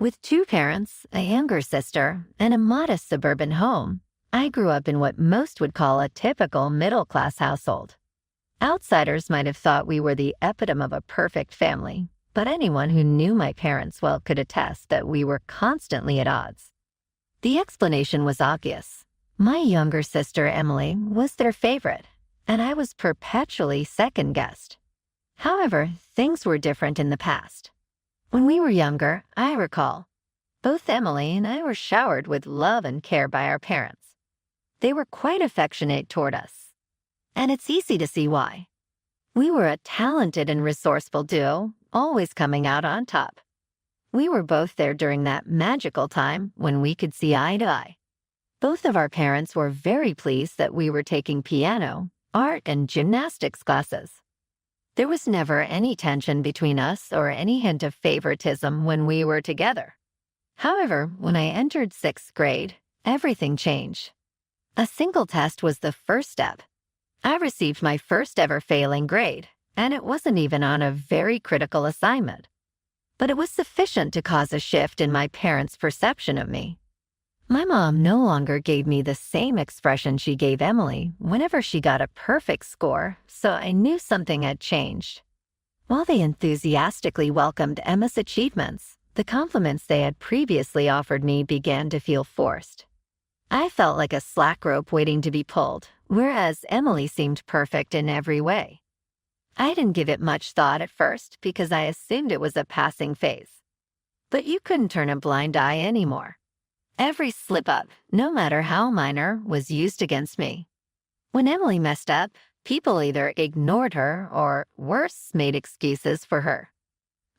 With two parents, a younger sister, and a modest suburban home, I grew up in what most would call a typical middle-class household. Outsiders might have thought we were the epitome of a perfect family, but anyone who knew my parents well could attest that we were constantly at odds. The explanation was obvious. My younger sister, Emily, was their favorite, and I was perpetually second-guessed. However, things were different in the past. When we were younger, I recall, both Emily and I were showered with love and care by our parents. They were quite affectionate toward us, and it's easy to see why. We were a talented and resourceful duo, always coming out on top. We were both there during that magical time when we could see eye to eye. Both of our parents were very pleased that we were taking piano, art, and gymnastics classes. There was never any tension between us or any hint of favoritism when we were together. However, when I entered 6th grade, everything changed. A single test was the first step. I received my first ever failing grade, and it wasn't even on a very critical assignment. But it was sufficient to cause a shift in my parents' perception of me. My mom no longer gave me the same expression she gave Emily whenever she got a perfect score, so I knew something had changed. While they enthusiastically welcomed Emma's achievements, the compliments they had previously offered me began to feel forced. I felt like a slack rope waiting to be pulled, whereas Emily seemed perfect in every way. I didn't give it much thought at first because I assumed it was a passing phase. But you couldn't turn a blind eye anymore. Every slip-up, no matter how minor, was used against me. When Emily messed up, people either ignored her or, worse, made excuses for her.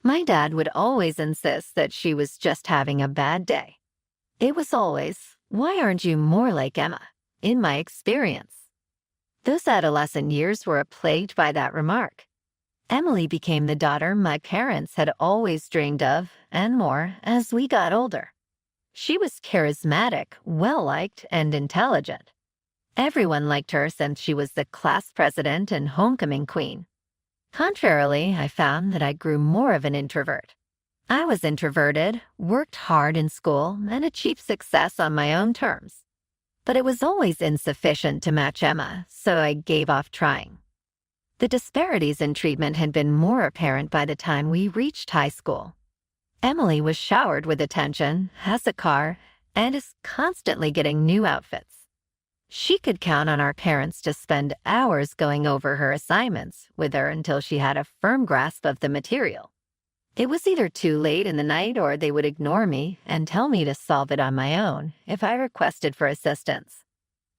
My dad would always insist that she was just having a bad day. It was always, "Why aren't you more like Emma?" in my experience. Those adolescent years were plagued by that remark. Emily became the daughter my parents had always dreamed of, and more, as we got older. She was charismatic, well-liked, and intelligent. Everyone liked her since she was the class president and homecoming queen. Contrarily, I found that I grew more of an introvert. I was introverted, worked hard in school, and achieved success on my own terms. But it was always insufficient to match Emma, so I gave off trying. The disparities in treatment had been more apparent by the time we reached high school. Emily was showered with attention, has a car, and is constantly getting new outfits. She could count on our parents to spend hours going over her assignments with her until she had a firm grasp of the material. It was either too late in the night or they would ignore me and tell me to solve it on my own if I requested for assistance.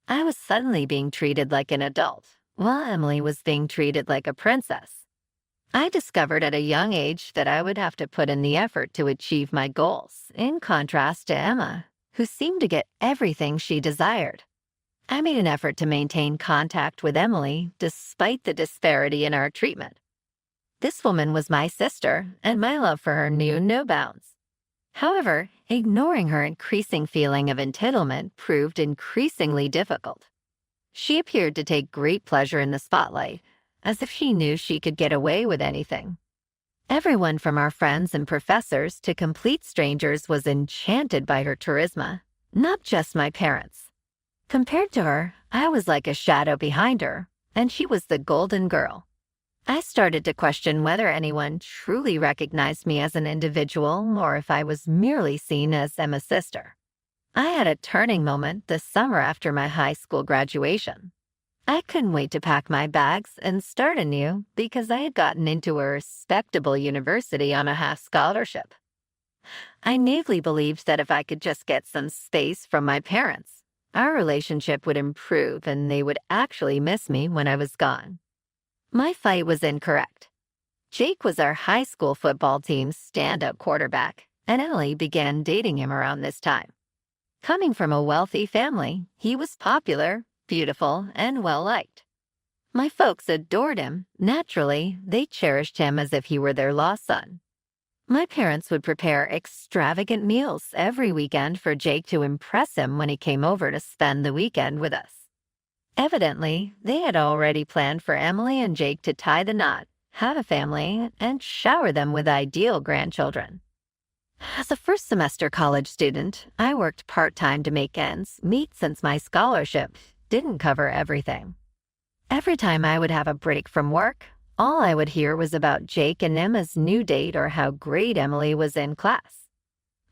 I was suddenly being treated like an adult, while Emily was being treated like a princess. I discovered at a young age that I would have to put in the effort to achieve my goals, in contrast to Emma, who seemed to get everything she desired. I made an effort to maintain contact with Emily despite the disparity in our treatment. This woman was my sister, and my love for her knew no bounds. However, ignoring her increasing feeling of entitlement proved increasingly difficult. She appeared to take great pleasure in the spotlight, as if she knew she could get away with anything. Everyone from our friends and professors to complete strangers was enchanted by her charisma, not just my parents. Compared to her, I was like a shadow behind her, and she was the golden girl. I started to question whether anyone truly recognized me as an individual or if I was merely seen as Emma's sister. I had a turning moment the summer after my high school graduation. I couldn't wait to pack my bags and start anew because I had gotten into a respectable university on a half scholarship. I naively believed that if I could just get some space from my parents, our relationship would improve and they would actually miss me when I was gone. My fight was incorrect. Jake was our high school football team's stand-up quarterback, and Emily began dating him around this time. Coming from a wealthy family, he was popular, beautiful, and well-liked. My folks adored him. Naturally, they cherished him as if he were their lost son. My parents would prepare extravagant meals every weekend for Jake to impress him when he came over to spend the weekend with us. Evidently, they had already planned for Emily and Jake to tie the knot, have a family, and shower them with ideal grandchildren. As a first-semester college student, I worked part-time to make ends meet since my scholarship didn't cover everything. Every time I would have a break from work, all I would hear was about Jake and Emma's new date or how great Emily was in class.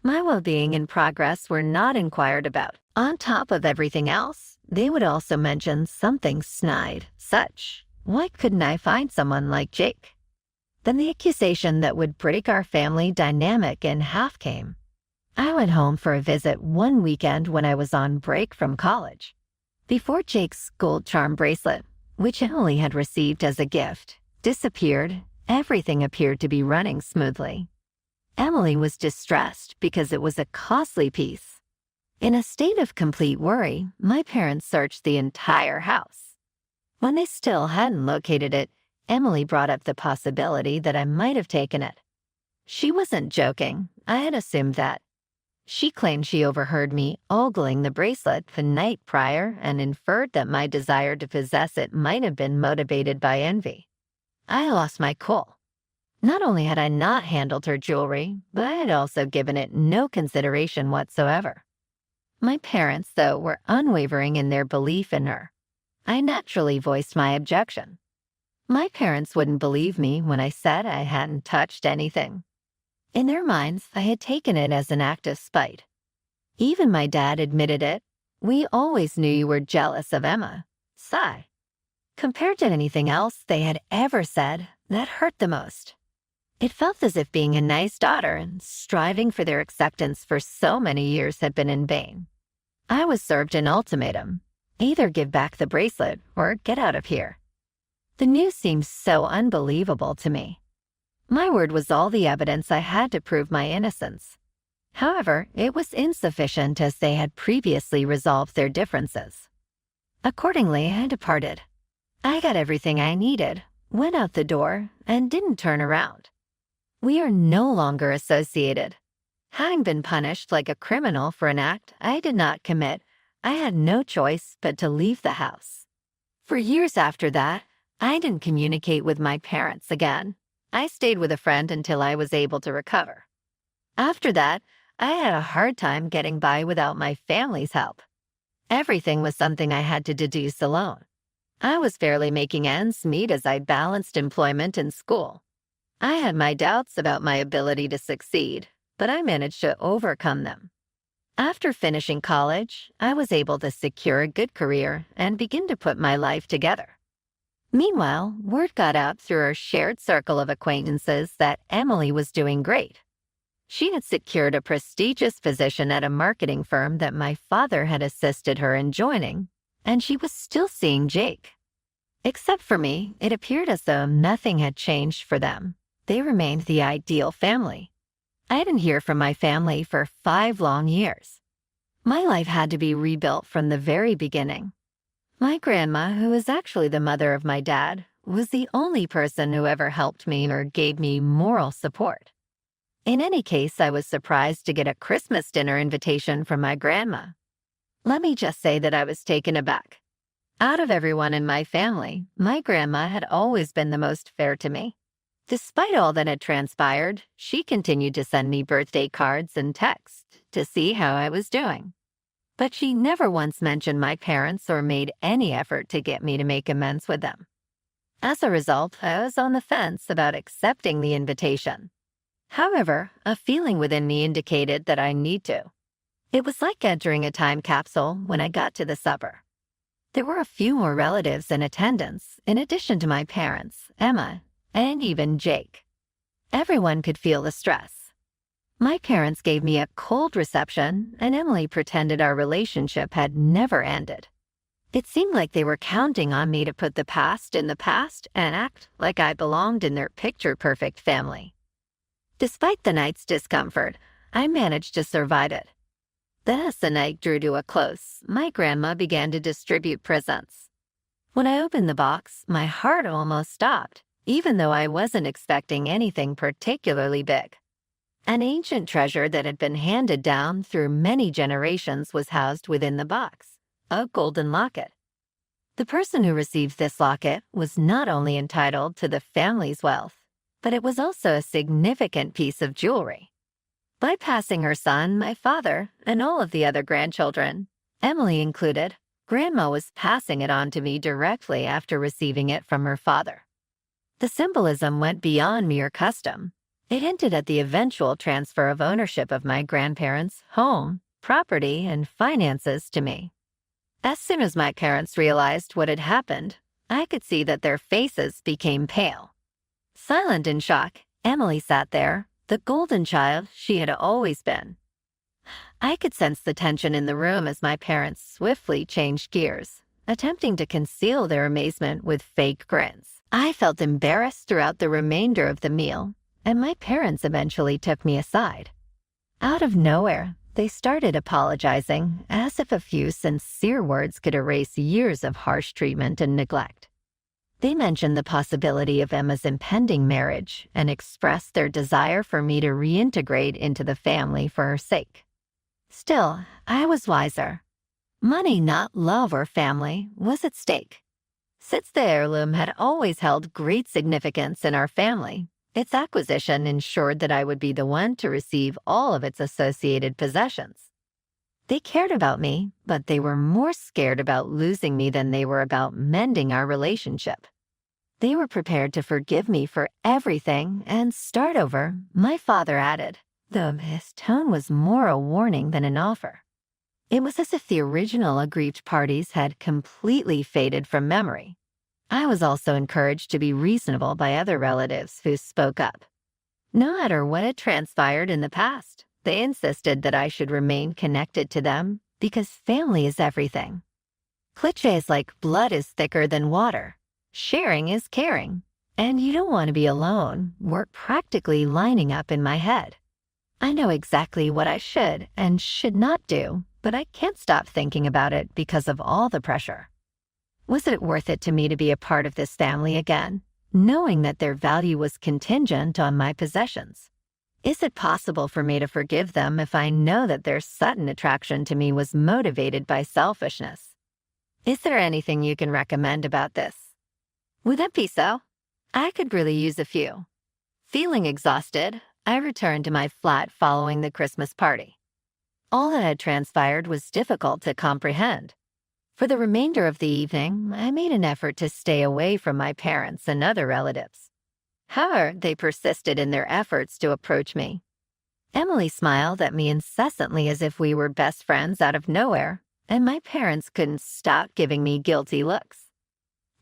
My well-being and progress were not inquired about. On top of everything else, they would also mention something snide, such, "Why couldn't I find someone like Jake?" Then the accusation that would break our family dynamic in half came. I went home for a visit one weekend when I was on break from college. Before Jake's gold charm bracelet, which Emily had received as a gift, disappeared, everything appeared to be running smoothly. Emily was distressed because it was a costly piece. In a state of complete worry, my parents searched the entire house. When they still hadn't located it, Emily brought up the possibility that I might have taken it. She wasn't joking. I had assumed that. She claimed she overheard me ogling the bracelet the night prior and inferred that my desire to possess it might have been motivated by envy. I lost my cool. Not only had I not handled her jewelry, but I had also given it no consideration whatsoever. My parents, though, were unwavering in their belief in her. I naturally voiced my objection. My parents wouldn't believe me when I said I hadn't touched anything. In their minds, I had taken it as an act of spite. Even my dad admitted it. "We always knew you were jealous of Emma." Sigh. Compared to anything else they had ever said, that hurt the most. It felt as if being a nice daughter and striving for their acceptance for so many years had been in vain. I was served an ultimatum. Either give back the bracelet or get out of here. The news seemed so unbelievable to me. My word was all the evidence I had to prove my innocence. However, it was insufficient as they had previously resolved their differences. Accordingly, I departed. I got everything I needed, went out the door, and didn't turn around. We are no longer associated. Having been punished like a criminal for an act I did not commit, I had no choice but to leave the house. For years after that, I didn't communicate with my parents again. I stayed with a friend until I was able to recover. After that, I had a hard time getting by without my family's help. Everything was something I had to deduce alone. I was barely making ends meet as I balanced employment and school. I had my doubts about my ability to succeed, but I managed to overcome them. After finishing college, I was able to secure a good career and begin to put my life together. Meanwhile, word got out through our shared circle of acquaintances that Emily was doing great. She had secured a prestigious position at a marketing firm that my father had assisted her in joining, and she was still seeing Jake. Except for me, it appeared as though nothing had changed for them. They remained the ideal family. I didn't hear from my family for 5 long years. My life had to be rebuilt from the very beginning. My grandma, who was actually the mother of my dad, was the only person who ever helped me or gave me moral support. In any case, I was surprised to get a Christmas dinner invitation from my grandma. Let me just say that I was taken aback. Out of everyone in my family, my grandma had always been the most fair to me. Despite all that had transpired, she continued to send me birthday cards and texts to see how I was doing. But she never once mentioned my parents or made any effort to get me to make amends with them. As a result, I was on the fence about accepting the invitation. However, a feeling within me indicated that I need to. It was like entering a time capsule when I got to the supper. There were a few more relatives in attendance, in addition to my parents, Emma, and even Jake. Everyone could feel the stress. My parents gave me a cold reception, and Emily pretended our relationship had never ended. It seemed like they were counting on me to put the past in the past and act like I belonged in their picture-perfect family. Despite the night's discomfort, I managed to survive it. Then as the night drew to a close, my grandma began to distribute presents. When I opened the box, my heart almost stopped, even though I wasn't expecting anything particularly big. An ancient treasure that had been handed down through many generations was housed within the box, a golden locket. The person who received this locket was not only entitled to the family's wealth, but it was also a significant piece of jewelry. bypassing her son, my father, and all of the other grandchildren, Emily included. Grandma was passing it on to me directly after receiving it from her father. The symbolism went beyond mere custom. It hinted at the eventual transfer of ownership of my grandparents' home, property, and finances to me. As soon as my parents realized what had happened, I could see that their faces became pale. Silent in shock, Emily sat there, the golden child she had always been. I could sense the tension in the room as my parents swiftly changed gears, attempting to conceal their amazement with fake grins. I felt embarrassed throughout the remainder of the meal, and my parents eventually took me aside. Out of nowhere, they started apologizing, as if a few sincere words could erase years of harsh treatment and neglect. They mentioned the possibility of Emma's impending marriage and expressed their desire for me to reintegrate into the family for her sake. Still, I was wiser. Money, not love or family, was at stake. Since the heirloom had always held great significance in our family, its acquisition ensured that I would be the one to receive all of its associated possessions. They cared about me, but they were more scared about losing me than they were about mending our relationship. They were prepared to forgive me for everything and start over, my father added, though his tone was more a warning than an offer. It was as if the original aggrieved parties had completely faded from memory. I was also encouraged to be reasonable by other relatives who spoke up. No matter what had transpired in the past, they insisted that I should remain connected to them because family is everything. Clichés like blood is thicker than water, sharing is caring, and you don't want to be alone were practically lining up in my head. I know exactly what I should and should not do, but I can't stop thinking about it because of all the pressure. Was it worth it to me to be a part of this family again, knowing that their value was contingent on my possessions? Is it possible for me to forgive them if I know that their sudden attraction to me was motivated by selfishness? Is there anything you can recommend about this? Would that be so? I could really use a few. Feeling exhausted, I returned to my flat following the Christmas party. All that had transpired was difficult to comprehend. For the remainder of the evening, I made an effort to stay away from my parents and other relatives. However, they persisted in their efforts to approach me. Emily smiled at me incessantly as if we were best friends out of nowhere, and my parents couldn't stop giving me guilty looks.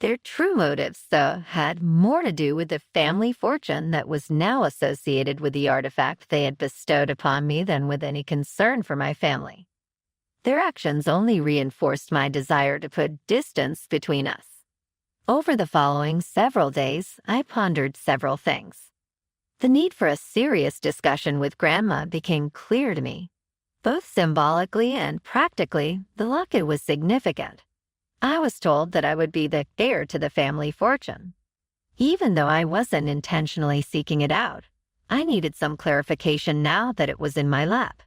Their true motives, though, had more to do with the family fortune that was now associated with the artifact they had bestowed upon me than with any concern for my family. Their actions only reinforced my desire to put distance between us. Over the following several days, I pondered several things. The need for a serious discussion with Grandma became clear to me. Both symbolically and practically, the locket was significant. I was told that I would be the heir to the family fortune. Even though I wasn't intentionally seeking it out, I needed some clarification now that it was in my lap.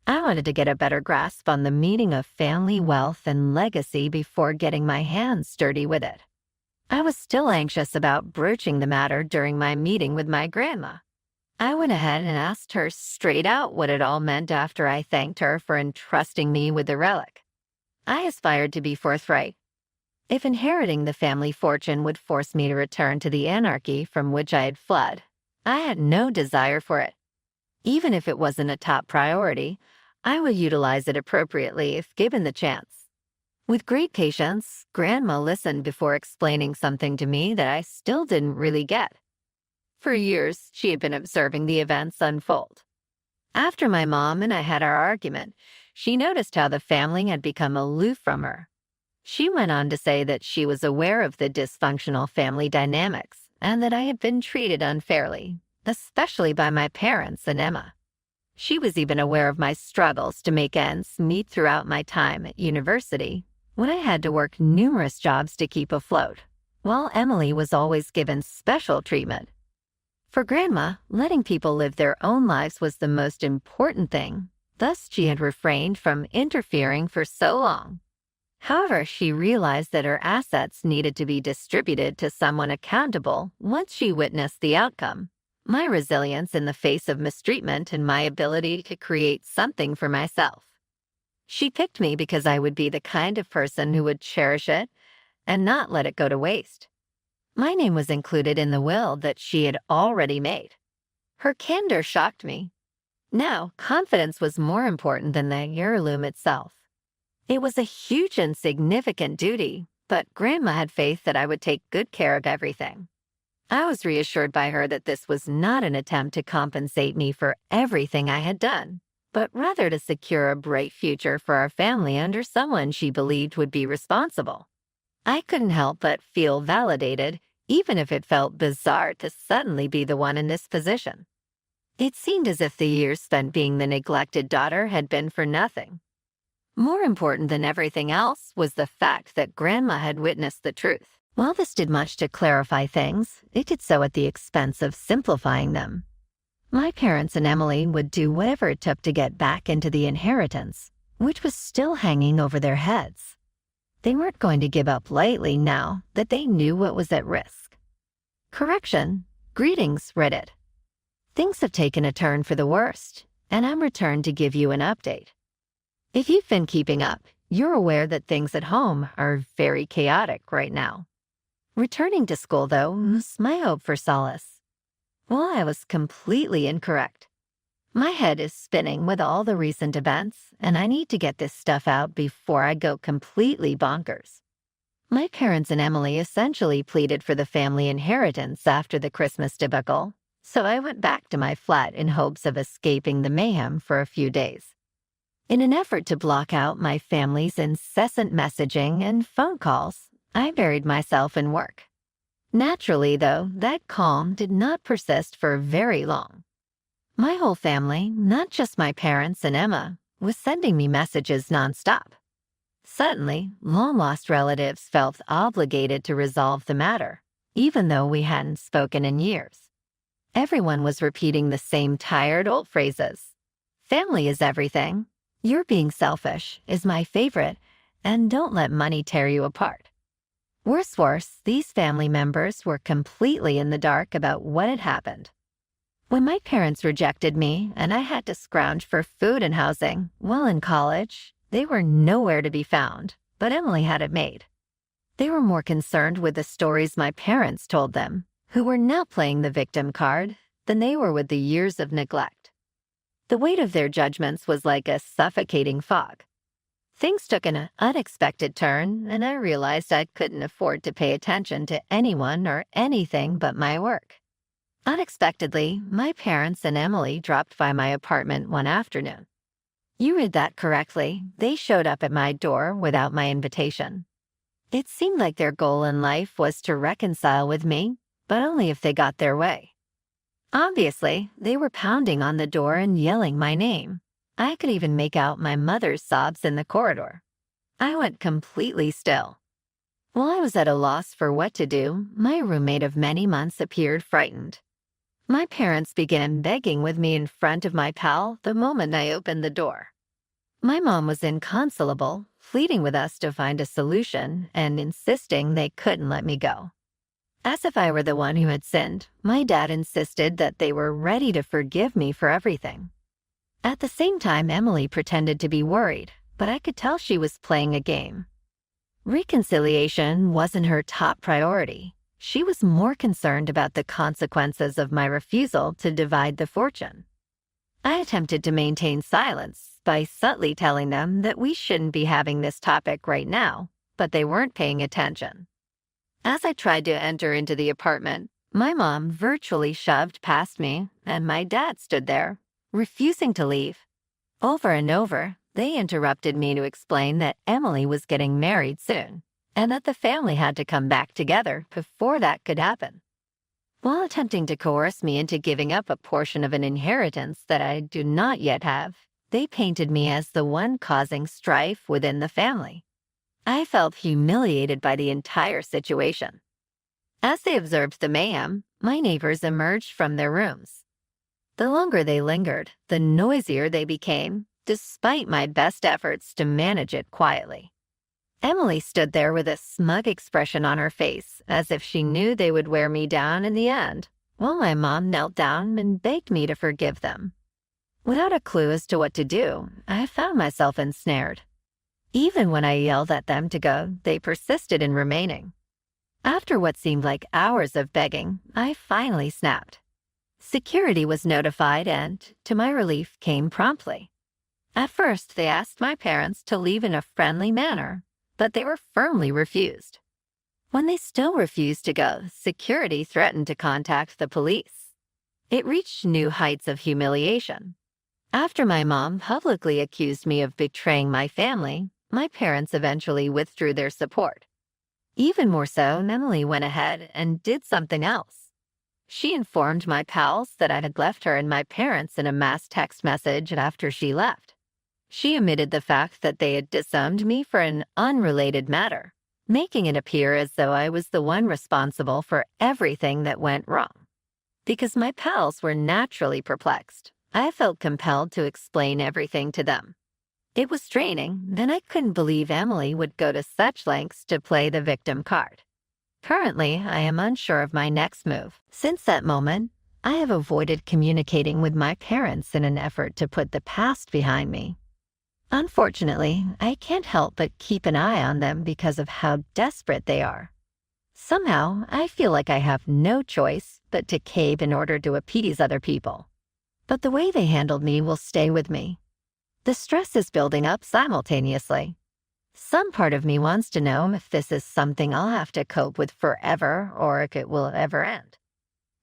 I wanted to get a better grasp on the meaning of family wealth and legacy before getting my hands dirty with it. I was still anxious about broaching the matter during my meeting with my grandma. I went ahead and asked her straight out what it all meant after I thanked her for entrusting me with the relic. I aspired to be forthright. If inheriting the family fortune would force me to return to the anarchy from which I had fled, I had no desire for it. Even if it wasn't a top priority, I would utilize it appropriately if given the chance. With great patience, Grandma listened before explaining something to me that I still didn't really get. For years, she had been observing the events unfold. After my mom and I had our argument, she noticed how the family had become aloof from her. She went on to say that she was aware of the dysfunctional family dynamics and that I had been treated unfairly, especially by my parents and Emma. She was even aware of my struggles to make ends meet throughout my time at university, when I had to work numerous jobs to keep afloat, while Emily was always given special treatment. For Grandma, letting people live their own lives was the most important thing. Thus, she had refrained from interfering for so long. However, she realized that her assets needed to be distributed to someone accountable once she witnessed the outcome. my resilience in the face of mistreatment, and my ability to create something for myself. She picked me because I would be the kind of person who would cherish it and not let it go to waste. My name was included in the will that she had already made. Her candor shocked me. Now, confidence was more important than the heirloom itself. It was a huge and significant duty, but Grandma had faith that I would take good care of everything. I was reassured by her that this was not an attempt to compensate me for everything I had done, but rather to secure a bright future for our family under someone she believed would be responsible. I couldn't help but feel validated, even if it felt bizarre to suddenly be the one in this position. It seemed as if the years spent being the neglected daughter had been for nothing. More important than everything else was the fact that Grandma had witnessed the truth. While this did much to clarify things, it did so at the expense of simplifying them. My parents and Emily would do whatever it took to get back into the inheritance, which was still hanging over their heads. They weren't going to give up lightly now that they knew what was at risk. Correction. Greetings, Reddit. Things have taken a turn for the worst, and I'm returned to give you an update. If you've been keeping up, you're aware that things at home are very chaotic right now. Returning to school, though, was my hope for solace. Well, I was completely incorrect. My head is spinning with all the recent events, and I need to get this stuff out before I go completely bonkers. My parents and Emily essentially pleaded for the family inheritance after the Christmas debacle, so I went back to my flat in hopes of escaping the mayhem for a few days. In an effort to block out my family's incessant messaging and phone calls, I buried myself in work. Naturally, though, that calm did not persist for very long. My whole family, not just my parents and Emma, was sending me messages nonstop. Suddenly, long-lost relatives felt obligated to resolve the matter, even though we hadn't spoken in years. Everyone was repeating the same tired old phrases. Family is everything. You're being selfish is my favorite, and don't let money tear you apart. Worse, these family members were completely in the dark about what had happened. When my parents rejected me and I had to scrounge for food and housing while in college, they were nowhere to be found, but Emily had it made. They were more concerned with the stories my parents told them, who were now playing the victim card, than they were with the years of neglect. The weight of their judgments was like a suffocating fog. Things took an unexpected turn, and I realized I couldn't afford to pay attention to anyone or anything but my work. Unexpectedly, my parents and Emily dropped by my apartment one afternoon. You read that correctly. They showed up at my door without my invitation. It seemed like their goal in life was to reconcile with me, but only if they got their way. Obviously, they were pounding on the door and yelling my name. I could even make out my mother's sobs in the corridor. I went completely still. While I was at a loss for what to do, my roommate of many months appeared frightened. My parents began begging with me in front of my pal the moment I opened the door. My mom was inconsolable, pleading with us to find a solution and insisting they couldn't let me go. As if I were the one who had sinned, my dad insisted that they were ready to forgive me for everything. At the same time, Emily pretended to be worried, but I could tell she was playing a game. Reconciliation wasn't her top priority. She was more concerned about the consequences of my refusal to divide the fortune. I attempted to maintain silence by subtly telling them that we shouldn't be having this topic right now, but they weren't paying attention. As I tried to enter into the apartment, my mom virtually shoved past me, and my dad stood there, refusing to leave. Over and over, they interrupted me to explain that Emily was getting married soon, and that the family had to come back together before that could happen. While attempting to coerce me into giving up a portion of an inheritance that I do not yet have, they painted me as the one causing strife within the family. I felt humiliated by the entire situation. As they observed the mayhem, my neighbors emerged from their rooms. The longer they lingered, the noisier they became, despite my best efforts to manage it quietly. Emily stood there with a smug expression on her face, as if she knew they would wear me down in the end, Well, my mom knelt down and begged me to forgive them. Without a clue as to what to do, I found myself ensnared. Even when I yelled at them to go, they persisted in remaining. After what seemed like hours of begging, I finally snapped. Security was notified and, to my relief, came promptly. At first, they asked my parents to leave in a friendly manner, but they were firmly refused. When they still refused to go, security threatened to contact the police. It reached new heights of humiliation. After my mom publicly accused me of betraying my family, my parents eventually withdrew their support. Even more so, Emily went ahead and did something else. She informed my pals that I had left her and my parents in a mass text message after she left. She omitted the fact that they had disowned me for an unrelated matter, making it appear as though I was the one responsible for everything that went wrong. Because my pals were naturally perplexed, I felt compelled to explain everything to them. It was draining, then I couldn't believe Emily would go to such lengths to play the victim card. Currently, I am unsure of my next move. Since that moment, I have avoided communicating with my parents in an effort to put the past behind me. Unfortunately, I can't help but keep an eye on them because of how desperate they are. Somehow, I feel like I have no choice but to cave in order to appease other people. But the way they handled me will stay with me. The stress is building up simultaneously. Some part of me wants to know if this is something I'll have to cope with forever or if it will ever end.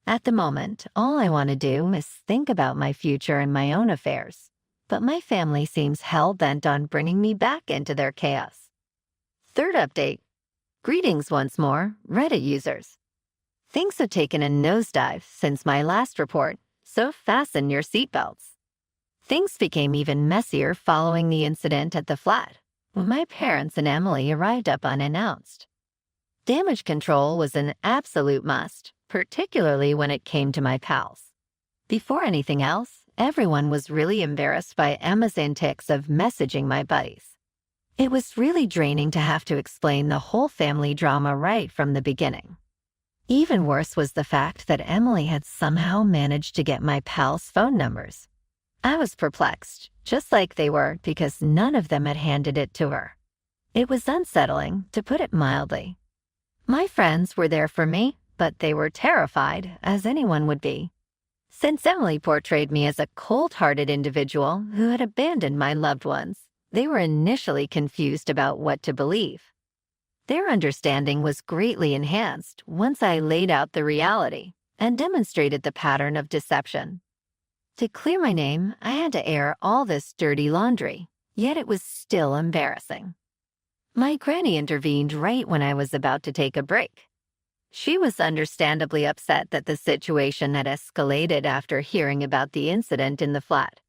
At the moment, all I want to do is think about my future and my own affairs. But my family seems hell-bent on bringing me back into their chaos. Third update. Greetings once more, Reddit users. Things have taken a nosedive since my last report, so fasten your seatbelts. Things became even messier following the incident at the flat, when my parents and Emily arrived up unannounced. Damage control was an absolute must, particularly when it came to my pals. Before anything else, everyone was really embarrassed by Emma's antics of messaging my buddies. It was really draining to have to explain the whole family drama right from the beginning. Even worse was the fact that Emily had somehow managed to get my pals' phone numbers. I was perplexed, just like they were, because none of them had handed it to her. It was unsettling, to put it mildly. My friends were there for me, but they were terrified, as anyone would be. Since Emily portrayed me as a cold-hearted individual who had abandoned my loved ones, they were initially confused about what to believe. Their understanding was greatly enhanced once I laid out the reality and demonstrated the pattern of deception. To clear my name, I had to air all this dirty laundry, yet it was still embarrassing. My granny intervened right when I was about to take a break. She was understandably upset that the situation had escalated after hearing about the incident in the flat.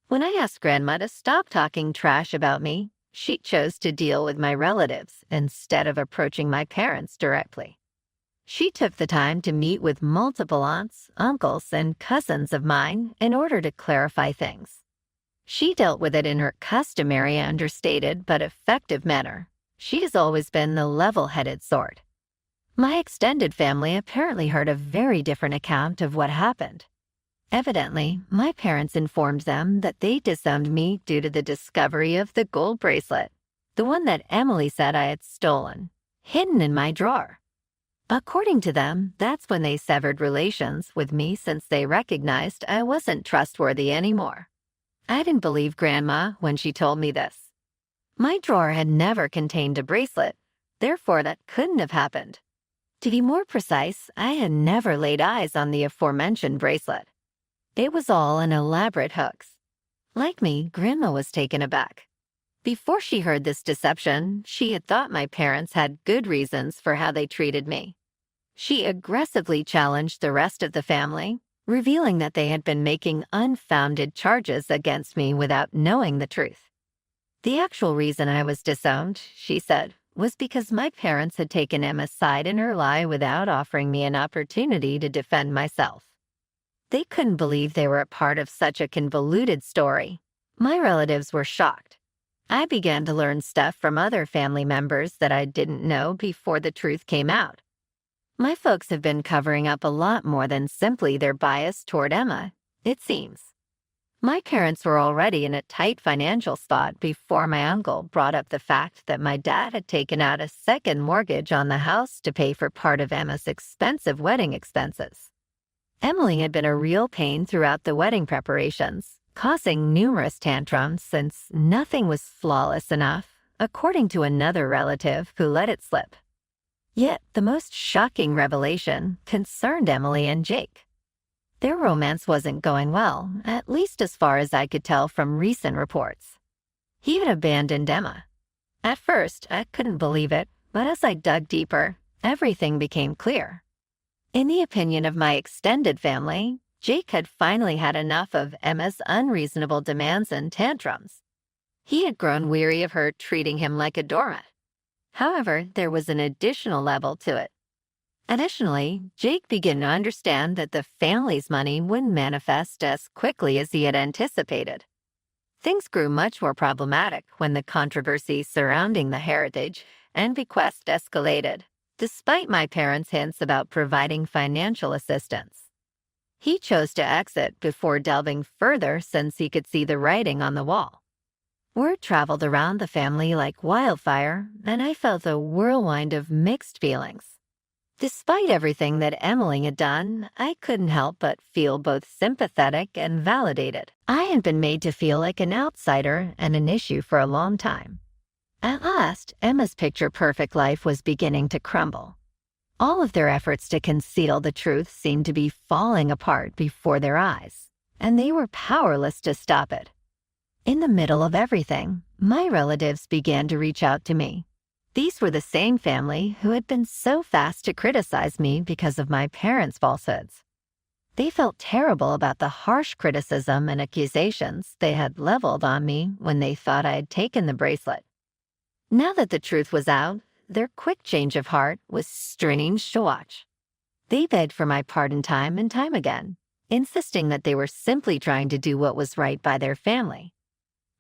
When I asked Grandma to stop talking trash about me, she chose to deal with my relatives instead of approaching my parents directly. She took the time to meet with multiple aunts, uncles, and cousins of mine in order to clarify things. She dealt with it in her customary understated but effective manner. She has always been the level-headed sort. My extended family apparently heard a very different account of what happened. Evidently, my parents informed them that they disowned me due to the discovery of the gold bracelet, the one that Emily said I had stolen, hidden in my drawer. According to them, that's when they severed relations with me since they recognized I wasn't trustworthy anymore. I didn't believe Grandma when she told me this. My drawer had never contained a bracelet, therefore that couldn't have happened. To be more precise, I had never laid eyes on the aforementioned bracelet. It was all an elaborate hoax. Like me, Grandma was taken aback. Before she heard this deception, she had thought my parents had good reasons for how they treated me. She aggressively challenged the rest of the family, revealing that they had been making unfounded charges against me without knowing the truth. The actual reason I was disowned, she said, was because my parents had taken Emma's side in her lie without offering me an opportunity to defend myself. They couldn't believe they were a part of such a convoluted story. My relatives were shocked. I began to learn stuff from other family members that I didn't know before the truth came out. My folks have been covering up a lot more than simply their bias toward Emma, it seems. My parents were already in a tight financial spot before my uncle brought up the fact that my dad had taken out a second mortgage on the house to pay for part of Emma's expensive wedding expenses. Emily had been a real pain throughout the wedding preparations, causing numerous tantrums since nothing was flawless enough, according to another relative who let it slip. Yet the most shocking revelation concerned Emily and Jake. Their romance wasn't going well, at least as far as I could tell from recent reports. He had abandoned Emma. At first, I couldn't believe it, but as I dug deeper, everything became clear. In the opinion of my extended family, Jake had finally had enough of Emma's unreasonable demands and tantrums. He had grown weary of her treating him like a doormat. However, there was an additional level to it. Additionally, Jake began to understand that the family's money wouldn't manifest as quickly as he had anticipated. Things grew much more problematic when the controversy surrounding the heritage and bequest escalated, despite my parents' hints about providing financial assistance. He chose to exit before delving further since he could see the writing on the wall. Word traveled around the family like wildfire, and I felt a whirlwind of mixed feelings. Despite everything that Emily had done, I couldn't help but feel both sympathetic and validated. I had been made to feel like an outsider and an issue for a long time. At last, Emma's picture-perfect life was beginning to crumble. All of their efforts to conceal the truth seemed to be falling apart before their eyes, and they were powerless to stop it. In the middle of everything, my relatives began to reach out to me. These were the same family who had been so fast to criticize me because of my parents' falsehoods. They felt terrible about the harsh criticism and accusations they had leveled on me when they thought I had taken the bracelet. Now that the truth was out, their quick change of heart was strange to watch. They begged for my pardon time and time again, insisting that they were simply trying to do what was right by their family.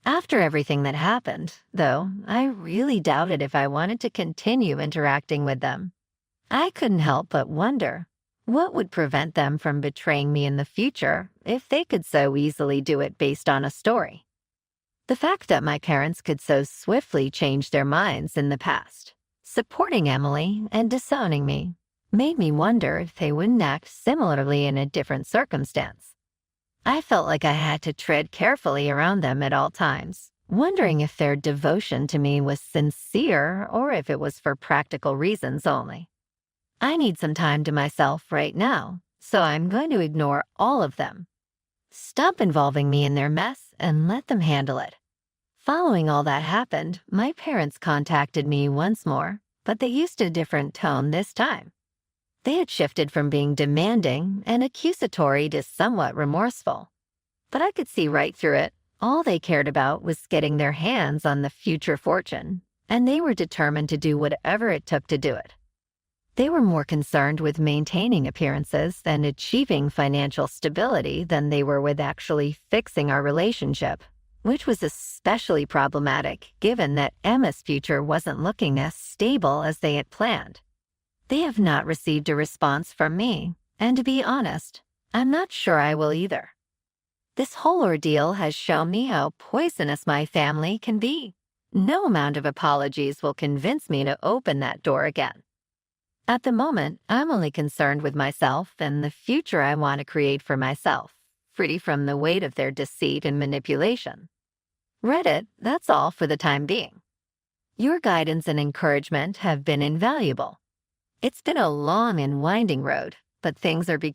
After everything that happened, though, I really doubted if I wanted to continue interacting with them. I couldn't help but wonder, what would prevent them from betraying me in the future if they could so easily do it based on a story? The fact that my parents could so swiftly change their minds in the past, supporting Emily and disowning me, made me wonder if they wouldn't act similarly in a different circumstance. I felt like I had to tread carefully around them at all times, wondering if their devotion to me was sincere or if it was for practical reasons only. I need some time to myself right now, so I'm going to ignore all of them. Stop involving me in their mess and let them handle it. Following all that happened, my parents contacted me once more, but they used a different tone this time. They had shifted from being demanding and accusatory to somewhat remorseful. But I could see right through it. All they cared about was getting their hands on the future fortune, and they were determined to do whatever it took to do it. They were more concerned with maintaining appearances and achieving financial stability than they were with actually fixing our relationship, which was especially problematic given that Emma's future wasn't looking as stable as they had planned. They have not received a response from me, and to be honest, I'm not sure I will either. This whole ordeal has shown me how poisonous my family can be. No amount of apologies will convince me to open that door again. At the moment, I'm only concerned with myself and the future I want to create for myself, free from the weight of their deceit and manipulation. Reddit, that's all for the time being. Your guidance and encouragement have been invaluable. It's been a long and winding road, but things are beginning